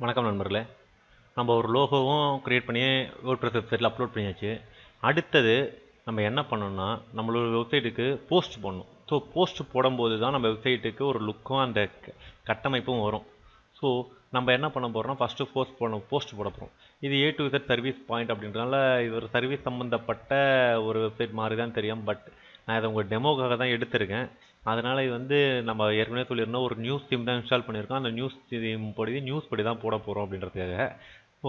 வணக்கம் நண்பர்களே. நம்ம ஒரு லோகோவும் கிரியேட் பண்ணி WordPress வெப்சைட்டில் அப்லோட் பண்ணியாச்சு. அடுத்தது நம்ம என்ன பண்ணணும்னா, நம்மளோட வெப்சைட்டுக்கு போஸ்ட் பண்ணணும். ஸோ போஸ்ட் போடும்போது தான் நம்ம வெப்சைட்டுக்கு ஒரு லுக்கும் அந்த கட்டமைப்பும் வரும். ஸோ நம்ம என்ன பண்ண போகிறோம்னா, ஃபஸ்ட்டு போஸ்ட் போட போகிறோம். இது A to Z service point அப்படின்றதுனால இது ஒரு சர்வீஸ் சம்மந்தப்பட்ட ஒரு வெப்சைட் மாதிரி தான் தெரியும். பட் நான் இதை உங்கள் டெமோக்காக தான் எடுத்திருக்கேன். அதனால் இது வந்து நம்ம ஏற்கனவே சொல்லியிருந்தோம், ஒரு நியூஸ் தீம் தான் இன்ஸ்டால் பண்ணியிருக்கோம். அந்த நியூஸ் தீம் நியூஸ் படி தான் போட போகிறோம் அப்படின்றதுக்காக.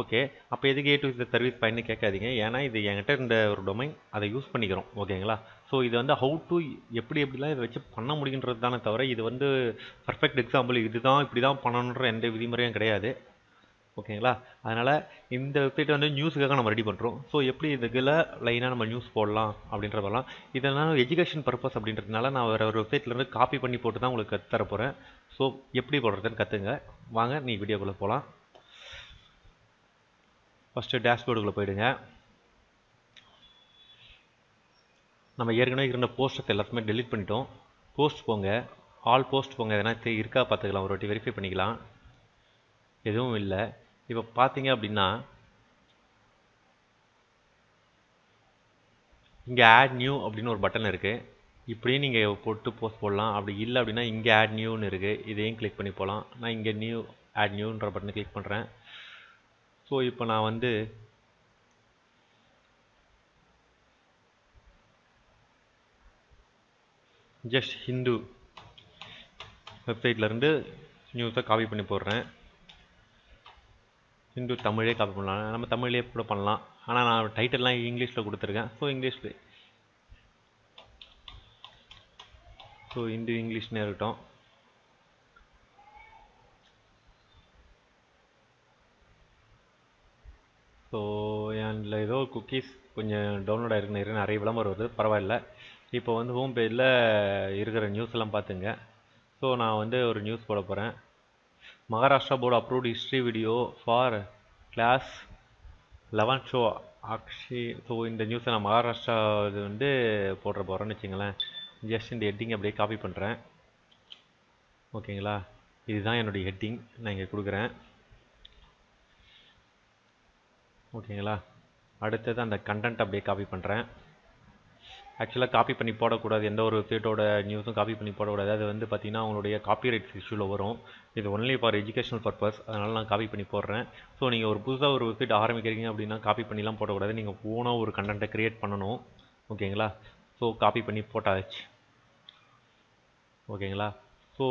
ஓகே, அப்போ எதுக்கு A to Z சர்வீஸ் பாயிண்ட்னு கேட்காதீங்க. ஏன்னா இது என்கிட்ட இருந்த ஒரு டொமைன், அதை யூஸ் பண்ணிக்கிறோம். ஓகேங்களா? ஸோ இது வந்து ஹவு டு எப்படிலாம் இதை வச்சு பண்ண முடியுன்றது தானே தவிர, இது வந்து பர்ஃபெக்ட் எக்ஸாம்பிள் இதுதான் இப்படி தான் பண்ணணுன்ற எந்த விதிமுறையும் கிடையாது. ஓகேங்களா? அதனால் இந்த வெப்சைட் வந்து நியூஸுக்காக நம்ம ரெடி பண்ணுறோம். ஸோ எப்படி இதுக்குள்ள லைனாக நம்ம நியூஸ் போடலாம் அப்படின்ற வரலாம். இதெல்லாம் எஜுகேஷன் பர்பஸ் அப்படின்றதுனால நான் வேறு ஒரு வெப்சைட்லேருந்து காப்பி பண்ணி போட்டு தான் உங்களுக்கு கற்றுத்தர போகிறேன். ஸோ எப்படி போடுறதுன்னு கற்றுங்க. வாங்க நீ வீடியோக்குள்ளே போகலாம். ஃபஸ்ட்டு டேஷ்போர்டுக்குள்ளே போயிடுங்க. நம்ம ஏற்கனவே இருந்த போஸ்ட்டை எல்லாத்தையுமே டெலிட் பண்ணிட்டோம். போஸ்ட் போங்க, ஆல் போஸ்ட் போங்க. எதனா இருக்கா பார்த்துக்கலாம், ஒரு வாட்டி வெரிஃபை பண்ணிக்கலாம். எதுவும் இல்லை. இப்போ பார்த்தீங்க அப்படின்னா இங்கே ஆட் நியூ அப்படின்னு ஒரு பட்டன் இருக்குது. இப்படியும் நீங்கள் போட்டு போஸ்ட் போடலாம். அப்படி இல்லை அப்படின்னா இங்கே ஆட் நியூன்னு இருக்குது, இதையும் கிளிக் பண்ணி போகலாம். நான் இங்கே ஆட் நியூன்ற பட்டனை கிளிக் பண்ணுறேன். ஸோ இப்போ நான் வந்து ஜஸ்ட் ஹிந்து வெப்சைட்லேருந்து நியூஸை காப்பி பண்ணி போடுறேன். ஹிந்து தமிழே காப்பி பண்ணலாம், நம்ம தமிழ்லேயே கூட பண்ணலாம். ஆனால் நான் டைட்டில்லாம் இங்கிலீஷில் கொடுத்துருக்கேன். ஸோ ஹிந்து இங்கிலீஷ்னே இருக்கட்டும். ஸோ என்ல ஏதோ குக்கீஸ் கொஞ்சம் டவுன்லோட் ஆகிருக்கு, நிறைய விளம்பரம் வருது, பரவாயில்ல. இப்போ வந்து ஹோம் பேஜில் இருக்கிற நியூஸ் எல்லாம் பார்த்துங்க. ஸோ நான் வந்து ஒரு நியூஸ் போட போகிறேன். Maharashtra board approved history video for class 11 ஷோ ஆக்ஷி. ஸோ இந்த நியூஸை நான் மகாராஷ்டிரா இது வந்து போடுற போகிறேன்னு வச்சுங்களேன். ஜஸ்ட் இந்த ஹெட்டிங் அப்படியே காப்பி பண்ணுறேன். ஓகேங்களா? இதுதான் என்னுடைய ஹெட்டிங், நான் இங்கே கொடுக்குறேன். ஓகேங்களா? அடுத்தது அந்த கண்டென்ட் அப்படியே காப்பி பண்ணுறேன். ஆக்சுவலாக காப்பி பண்ணி போடக்கூடாது, எந்த ஒரு வெப்சைட்டோட நியூஸும் காப்பி பண்ணி போடக்கூடாது. அது வந்து பார்த்திங்கன்னா அவங்களுடைய காப்பிரைட் இஷ்யூவில் வரும். இது ஒன்லி ஃபார் எஜுகேஷனல் பர்பஸ், அதனால் நான் காப்பி பண்ணி போடுறேன். ஸோ நீங்கள் ஒரு புதுசாக ஒரு வெப்சைட் ஆரம்பிக்கிறீங்க அப்படின்னா காப்பி பண்ணிலாம் போடக்கூடாது, நீங்கள் ஓனாக ஒரு கண்டென்ட்டை க்ரியேட் பண்ணணும். ஓகேங்களா? ஸோ காப்பி பண்ணி போட்டாச்சு. ஓகேங்களா? ஸோ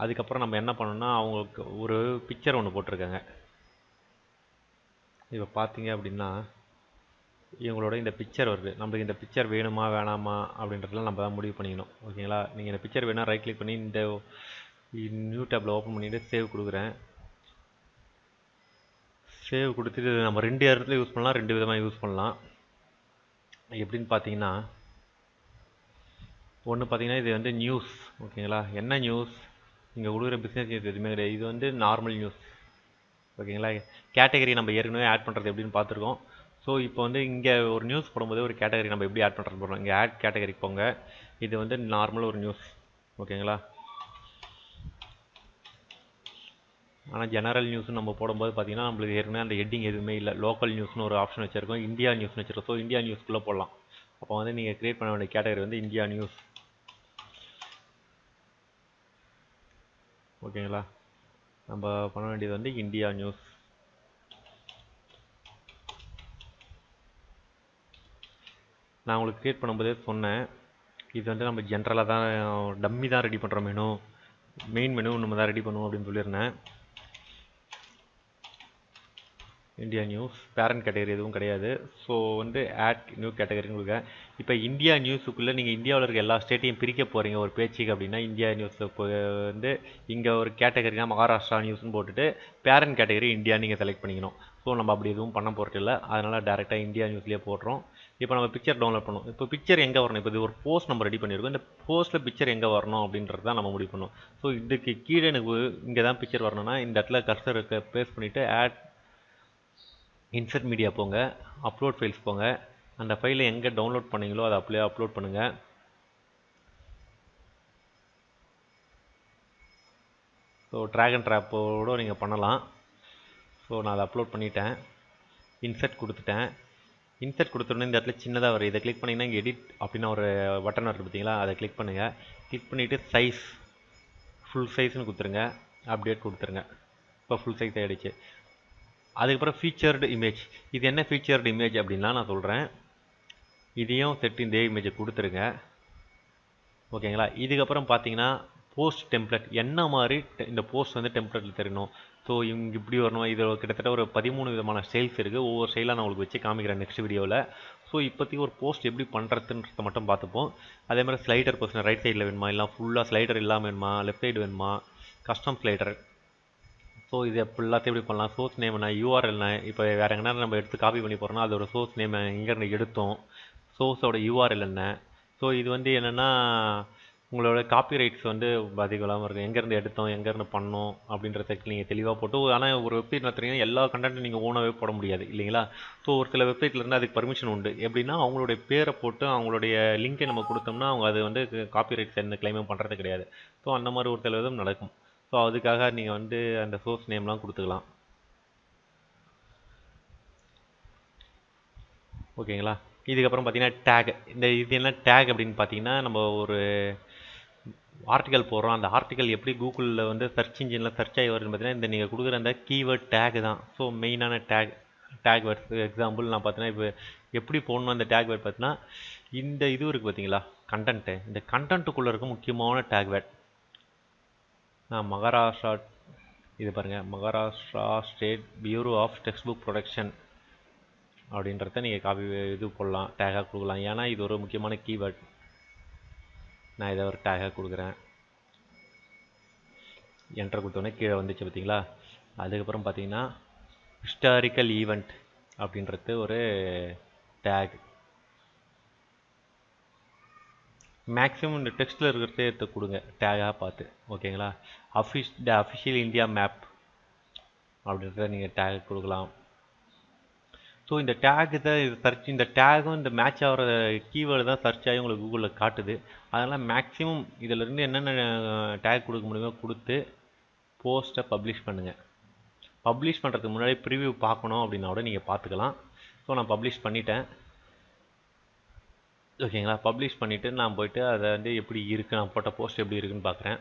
அதுக்கப்புறம் நம்ம என்ன பண்ணணும்னா, அவங்களுக்கு ஒரு பிக்சர் ஒன்று போட்டிருக்காங்க. இப்போ பார்த்தீங்க அப்படின்னா இவங்களோட இந்த பிக்சர் வருது. நம்மளுக்கு இந்த பிக்சர் வேணுமா வேணாமா அப்படின்றதுலாம் நம்ம தான் முடிவு பண்ணிக்கணும். ஓகேங்களா? நீங்கள் இந்த பிக்சர் வேணால் ரைட் கிளிக் பண்ணி இந்த நியூ டேப்பில் ஓப்பன் பண்ணிவிட்டு சேவ் கொடுக்குறேன். சேவ் கொடுத்துட்டு நம்ம 2 இடத்துல யூஸ் பண்ணலாம், 2 விதமாக யூஸ் பண்ணலாம். எப்படின்னு பார்த்தீங்கன்னா, ஒன்று பார்த்தீங்கன்னா இது வந்து நியூஸ். ஓகேங்களா? என்ன நியூஸ்? நீங்கள் கொடுக்குற பிஸ்னஸ் நியூஸ் எதுவுமே கிடையாது, இது வந்து நார்மல் நியூஸ். ஓகேங்களா? கேட்டகரி நம்ம ஏற்கனவே ஆட் பண்ணுறது எப்படின்னு பார்த்துருக்கோம். ஸோ இப்போ வந்து இங்கே ஒரு நியூஸ் போடும்போது ஒரு கேட்டகரி நம்ம எப்படி ஆட் பண்ணுறது போடுறோம். இங்கே ஆட் கேட்டகரிக்கு போங்க. இது வந்து நார்மல் ஒரு நியூஸ். ஓகேங்களா? ஆனால் ஜெனரல் நியூஸ் நம்ம போடும்போது பார்த்தீங்கன்னா நம்மளுக்கு ஏற்கனவே அந்த ஹெட்டிங் எதுவுமே இல்லை. லோக்கல் நியூஸ்னு ஒரு ஆப்ஷன் வச்சுருக்கோம், இந்தியா நியூஸ்னு வச்சுருக்கோம். ஸோ இந்தியா நியூஸ்க்குள்ளே போடலாம். அப்போ வந்து நீங்கள் க்ரியேட் பண்ண வேண்டிய கேட்டகரி வந்து இந்தியா நியூஸ். ஓகேங்களா? நம்ம பண்ண வேண்டியது வந்து இந்தியா நியூஸ். நான் உங்களுக்கு க்ரியேட் பண்ணும்போதே சொன்னேன், இது வந்து நம்ம ஜென்ரலாக தான் டம்மி தான் ரெடி பண்ணுறோம். மெயின் மெனு நம்ம தான் ரெடி பண்ணுவோம் அப்படின்னு சொல்லியிருந்தேன். இந்தியா நியூஸ் பேரண்ட் கேட்டகரி எதுவும் கிடையாது. ஸோ வந்து ஆட் நியூ கேட்டகரின்னு கொடுங்க. இப்போ இந்தியா நியூஸுக்குள்ளே நீங்கள் இந்தியாவில் இருக்க எல்லா ஸ்டேட்டையும் பிரிக்க போகிறீங்க ஒரு பேச்சுக்கு அப்படின்னா, இந்தியா நியூஸில் இப்போ வந்து இங்கே ஒரு கேட்டகரினா மகாராஷ்டிரா நியூஸ்னு போட்டுட்டு பேரண்ட் கேட்டகரி இந்தியா நீங்கள் செலக்ட் பண்ணிக்கணும். ஸோ நம்ம அப்படி எதுவும் பண்ண போகிறது இல்லை, அதனால் டேரெக்டாக இந்தியா நியூஸ்லேயே போடுறோம். இப்போ நம்ம பிக்சர் டவுன்லோட் பண்ணணும். இப்போ பிக்சர் எங்கே வரணும்? இப்போ இது ஒரு போஸ்ட் நம்ம ரெடி பண்ணியிருக்கோம், இந்த போஸ்ட்டில் பிக்சர் எங்கே வரணும் அப்படின்றது தான் நம்ம முடிவு பண்ணணும். ஸோ இதுக்கு கீழே எனக்கு இங்கே தான் பிக்சர் வரணும்னா இந்த இடத்துல கர்சர் ப்ளேஸ் பண்ணிவிட்டு ஆட் இன்சர்ட் மீடியா போங்க, அப்லோட் ஃபைல்ஸ் போங்க. அந்த ஃபைலை எங்கே டவுன்லோட் பண்ணீங்களோ அதை அப்படியே அப்லோட் பண்ணுங்கள். ஸோ ட்ராக் அண்ட் ட்ராப்போடு நீங்கள் பண்ணலாம். ஸோ நான் அதை அப்லோட் பண்ணிட்டேன். இன்சர்ட் கொடுத்துட்டேன். இன்சர்ட் கொடுத்தோடனே இந்த இடத்துல சின்னதாக வரும். இதை கிளிக் பண்ணிங்கன்னா இங்கே எடிட் அப்படின்னு ஒரு பட்டன் இருக்குது பார்த்தீங்களா, அதை கிளிக் பண்ணுங்கள். கிளிக் பண்ணிவிட்டு சைஸ் ஃபுல் சைஸ்னு கொடுத்துருங்க. அப்டேட் கொடுத்துருங்க. இப்போ ஃபுல் சைஸ் ஆகிடுச்சு. அதுக்கப்புறம் ஃபீச்சர்டு இமேஜ். இது என்ன ஃபீச்சர்டு இமேஜ் அப்படின்லாம் நான் சொல்கிறேன். இதையும் செட் இந்த இமேஜை கொடுத்துருங்க. ஓகேங்களா. இதுக்கப்புறம் பார்த்தீங்கன்னா போஸ்ட் டெம்ப்ளேட் என்ன மாதிரி இந்த போஸ்ட் வந்து டெம்ப்ளேட்டில் தெரியணும். ஸோ இங்கே இப்படி வரணும். இதில் கிட்டத்தட்ட ஒரு 13 விதமான ஸ்டைல்ஸ் இருக்குது. ஒவ்வொரு ஸ்டைலாக நான் உங்களுக்கு வச்சு காமிக்கிறேன் நெக்ஸ்ட் வீடியோவில். ஸோ இப்போதைக்கு ஒரு போஸ்ட் எப்படி பண்ணுறதுன்றத மட்டும் பார்த்துப்போம். அதே மாதிரி ஸ்லைடர் பர்சன் ரைட் சைடில் வேணுமா, இல்லை ஃபுல்லாக ஸ்லைடர் இல்லாமல் வேணுமா, லெஃப்ட் சைடு வேணுமா, கஸ்டம் ஸ்லைடர். ஸோ இது எல்லாத்தையும் எப்படி பண்ணலாம். சோர்ஸ் நேம் என்ன, யூஆர்எல் இப்போ வேறு எங்கன்னா நம்ம எடுத்து காப்பி பண்ணி போகிறோம்னா அதோட சோர்ஸ் நேம் எங்கேருந்து எடுத்தோம், சோர்ஸோட யூஆர்எல் என்ன. ஸோ இது வந்து என்னென்னா உங்களோட காப்பிரைட்ஸ் வந்து பாதிக்கலாமல் இருக்கும். எங்கேருந்து எடுத்தோம், எங்கேருந்து பண்ணோம் அப்படின்றத நீங்கள் தெளிவாக போட்டு. ஆனால் ஒரு வெப்சைட் நடத்துறீங்கன்னா எல்லா கண்டென்ட்டும் நீங்கள் ஓனாகவே போட முடியாது இல்லைங்களா. ஸோ ஒரு சில வெப்சைட்லேருந்து அதுக்கு பர்மிஷன் உண்டு. எப்படின்னா அவங்களுடைய பேரை போட்டு அவங்களுடைய லிங்கை நம்ம கொடுத்தோம்னா அவங்க அது வந்து காப்பிரைட்ஸ் எந்த கிளைமும் பண்ணுறது கிடையாது. ஸோ அந்த மாதிரி ஒரு சில விதம் நடக்கும். ஸோ அதுக்காக நீங்கள் வந்து அந்த சோர்ஸ் நேம்லாம் கொடுத்துக்கலாம். ஓகேங்களா. இதுக்கப்புறம் பார்த்தீங்கன்னா டேக். இது என்ன டேக் அப்படின்னு பார்த்தீங்கன்னா நம்ம ஒரு ஆர்டிக்கல் போடுறோம். அந்த ஆர்டிக்கல் எப்படி கூகுளில் வந்து சர்ச் இன்ஜினில் சர்ச் ஆகி வருதுன்னு பார்த்தீங்கன்னா இந்த நீங்கள் கொடுக்குற அந்த கீவேர்ட் டேக் தான். ஸோ மெயினான டேக் வேர்ட்ஸ். எக்ஸாம்பிள் நான் பார்த்தீங்கன்னா இப்போ எப்படி போடணும் அந்த டேக் வேர்ட் பார்த்தீங்கன்னா இந்த இது இருக்குது பார்த்தீங்களா கண்டென்ட்டு. இந்த கண்டென்ட்டுக்குள்ளே இருக்க முக்கியமான டேக் வேர்ட். நான் மகாராஷ்டிரா இது பாருங்கள், Maharashtra state bureau of text book production அப்படின்றத நீங்கள் காப்பி இது போடலாம், டேகாக கொடுக்கலாம். ஏன்னா இது ஒரு முக்கியமான கீவேர்ட். நான் இதை ஒரு டேகாக கொடுக்குறேன். என்டர் கொடுத்தோன்னே கீழே வந்துச்சு பார்த்தீங்களா. அதுக்கப்புறம் பார்த்தீங்கன்னா ஹிஸ்டாரிக்கல் ஈவெண்ட் அப்படின்றது ஒரு டேக். மேக்ஸிமம் இந்த டெக்ஸ்ட்டில் இருக்கிறதே எடுத்து கொடுங்க டேகாக பார்த்து. ஓகேங்களா. த அஃபிஷியல் இந்தியா மேப் அப்படின்றத நீங்கள் டேக் கொடுக்கலாம். ஸோ இந்த டேக் தான் சர்ச், இந்த டேகும் இந்த மேட்ச் ஆகிற கீவேர்டு தான் சர்ச் ஆகி உங்களுக்கு கூகுளில் காட்டுது. அதனால் மேக்ஸிமம் இதிலேருந்து என்னென்ன டேக் கொடுக்க முடியுமோ கொடுத்து போஸ்ட்டை பப்ளிஷ் பண்ணுங்கள். பப்ளிஷ் பண்ணுறதுக்கு முன்னாடி ப்ரிவ்யூ பார்க்கணும் அப்படின்னா கூட நீங்கள் பார்த்துக்கலாம். ஸோ நான் பப்ளிஷ் பண்ணிட்டேன். ஓகேங்களா. பப்ளிஷ் பண்ணிவிட்டு நான் போய்ட்டு அதை வந்து எப்படி இருக்குது, நான் போட்ட போஸ்ட் எப்படி இருக்குதுன்னு பார்க்குறேன்.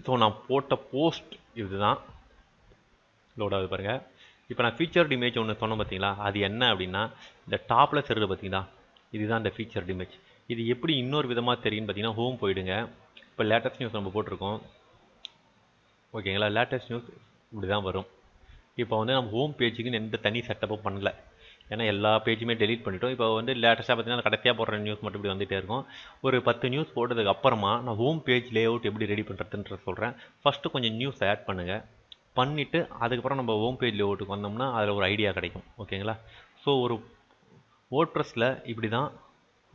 ஸோ நான் போட்ட போஸ்ட் இதுதான் லோட் ஆகுது பாருங்கள். இப்போ நான் ஃபீச்சர்டு இமேஜ் ஒன்று சொன்னேன் பார்த்தீங்களா, அது என்ன அப்படின்னா இந்த டாப்பில் தெரியுது பார்த்தீங்களா, இதுதான் இந்த ஃபீச்சர்டு இமேஜ். இது எப்படி இன்னொரு விதமாக தெரியும்னு பார்த்தீங்கன்னா ஹோம் போயிடுங்க. இப்போ லேட்டஸ்ட் நியூஸ் நம்ம போட்டிருக்கோம். ஓகேங்களா. லேட்டஸ்ட் நியூஸ் இப்படி தான் வரும். இப்போ வந்து நம்ம ஹோம் பேஜுக்குன்னு எந்த தனி செட்டப்பும் பண்ணல. ஏன்னா எல்லா பேஜுமே டெலீட் பண்ணிட்டோம். இப்போ வந்து லேட்டஸ்ட்டாக பார்த்தீங்கன்னா கடைசியாக போடுற நியூஸ் மட்டும் இப்படி வந்துகிட்டே இருக்கும். ஒரு 10 நியூஸ் போட்டதுக்கு அப்புறமா நான் ஹோம் பேஜ் லே அவுட் எப்படி ரெடி பண்ணுறதுன்ற சொல்கிறேன். ஃபஸ்ட்டு கொஞ்சம் நியூஸ் ஆட் பண்ணுங்கள். பண்ணிவிட்டு அதுக்கப்புறம் நம்ம ஹோம் பேஜ் லே அவுட்டுக்கு வந்தோம்னா அதில் ஒரு ஐடியா கிடைக்கும். ஓகேங்களா. ஸோ ஒரு வேர்ட்பிரஸில் இப்படி தான்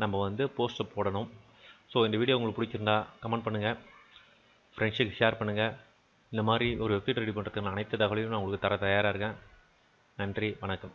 நம்ம வந்து போஸ்ட்டை போடணும். ஸோ இந்த வீடியோ உங்களுக்கு பிடிச்சிருந்தா கமெண்ட் பண்ணுங்கள், ஃப்ரெண்ட்ஸுக்கு ஷேர் பண்ணுங்கள். இந்த மாதிரி ஒரு வெப்சைட் ரெடி பண்ணுறதுக்கு அனைத்து தகவலையும் நான் உங்களுக்கு தர தயாராக இருக்கேன். நன்றி, வணக்கம்.